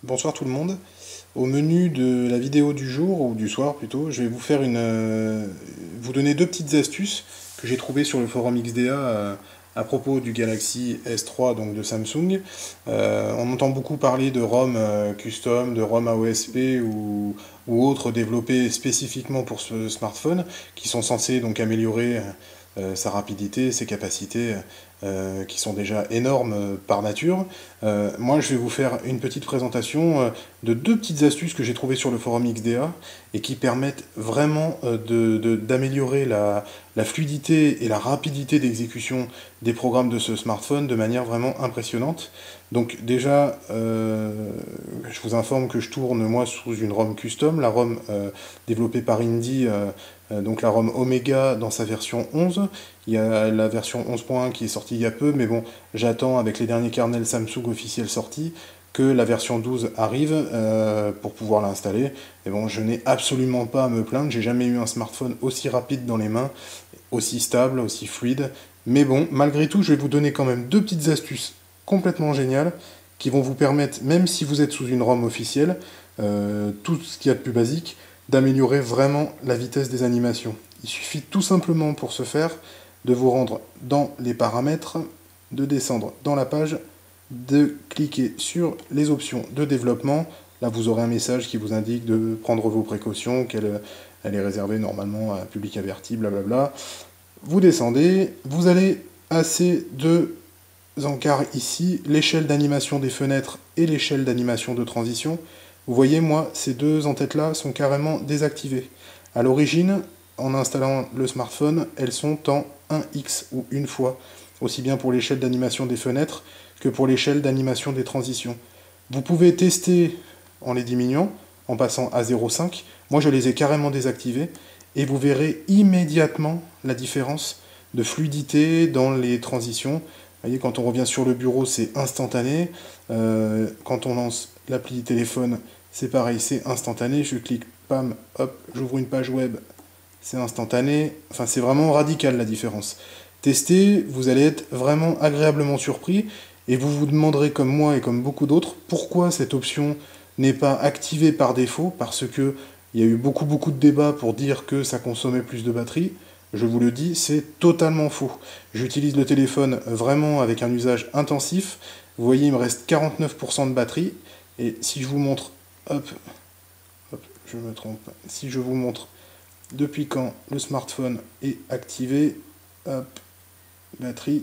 Bonsoir tout le monde. Au menu de la vidéo du jour, ou du soir plutôt, je vais vous faire vous donner deux petites astuces que j'ai trouvées sur le forum XDA à propos du Galaxy S3 donc de Samsung. On entend beaucoup parler de ROM custom, de ROM AOSP ou autres développés spécifiquement pour ce smartphone qui sont censés donc améliorer sa rapidité, ses capacités qui sont déjà énormes par nature. Moi, je vais vous faire une petite présentation de deux petites astuces que j'ai trouvées sur le forum XDA et qui permettent vraiment d'améliorer la fluidité et la rapidité d'exécution des programmes de ce smartphone de manière vraiment impressionnante. Donc déjà, je vous informe que je tourne moi sous une ROM custom, la ROM développée par Indie, donc la ROM Omega dans sa version 11. Il y a la version 11.1 qui est sortie il y a peu, mais bon, j'attends avec les derniers kernels Samsung officiels sortis que la version 12 arrive pour pouvoir l'installer. Et bon, je n'ai absolument pas à me plaindre, j'ai jamais eu un smartphone aussi rapide dans les mains, aussi stable, aussi fluide. Mais bon, malgré tout, je vais vous donner quand même deux petites astuces complètement géniales qui vont vous permettre, même si vous êtes sous une ROM officielle, tout ce qu'il y a de plus basique, d'améliorer vraiment la vitesse des animations. Il suffit tout simplement pour ce faire de vous rendre dans les paramètres, de descendre dans la page, de cliquer sur les options de développement. Là, vous aurez un message qui vous indique de prendre vos précautions, qu'elle est réservée normalement à un public averti, blablabla. Vous descendez, vous allez à ces deux encarts ici, l'échelle d'animation des fenêtres et l'échelle d'animation de transition. Vous voyez, moi, ces deux en-têtes-là sont carrément désactivées. À l'origine, en installant le smartphone, elles sont en 1x ou une fois, aussi bien pour l'échelle d'animation des fenêtres que pour l'échelle d'animation des transitions. Vous pouvez tester en les diminuant, en passant à 0,5. Moi, je les ai carrément désactivées, et vous verrez immédiatement la différence de fluidité dans les transitions. Vous voyez, quand on revient sur le bureau, c'est instantané. Quand on lance l'appli téléphone, c'est pareil, c'est instantané. Je clique, pam, hop, j'ouvre une page web, c'est instantané. Enfin, c'est vraiment radical la différence. Testez, vous allez être vraiment agréablement surpris et vous vous demanderez, comme moi et comme beaucoup d'autres, pourquoi cette option n'est pas activée par défaut, parce que il y a eu beaucoup de débats pour dire que ça consommait plus de batterie. Je vous le dis, c'est totalement faux. J'utilise le téléphone vraiment avec un usage intensif. Vous voyez, il me reste 49% de batterie. Et si je vous montre, hop, hop, je me trompe, si je vous montre depuis quand le smartphone est activé, hop, batterie,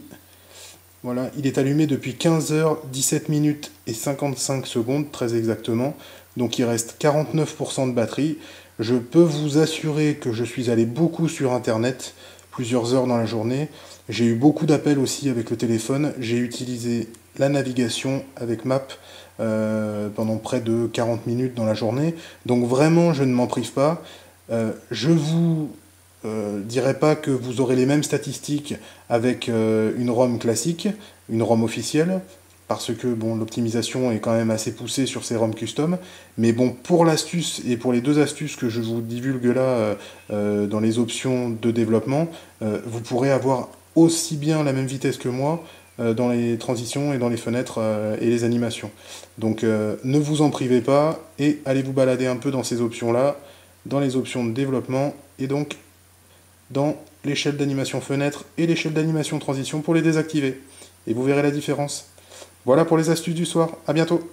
voilà, il est allumé depuis 15h, 17 minutes et 55 secondes, très exactement. Donc il reste 49% de batterie. Je peux vous assurer que je suis allé beaucoup sur Internet, plusieurs heures dans la journée. J'ai eu beaucoup d'appels aussi avec le téléphone. J'ai utilisé la navigation avec Maps pendant près de 40 minutes dans la journée. Donc vraiment, je ne m'en prive pas. Je vous dirais pas que vous aurez les mêmes statistiques avec une ROM classique, une ROM officielle, parce que bon, l'optimisation est quand même assez poussée sur ces ROM custom. Mais bon, pour l'astuce et pour les deux astuces que je vous divulgue là dans les options de développement, vous pourrez avoir aussi bien la même vitesse que moi dans les transitions et dans les fenêtres et les animations. Donc ne vous en privez pas et allez vous balader un peu dans ces options-là, dans les options de développement et donc dans l'échelle d'animation fenêtre et l'échelle d'animation transition pour les désactiver. Et vous verrez la différence. Voilà pour les astuces du soir. À bientôt.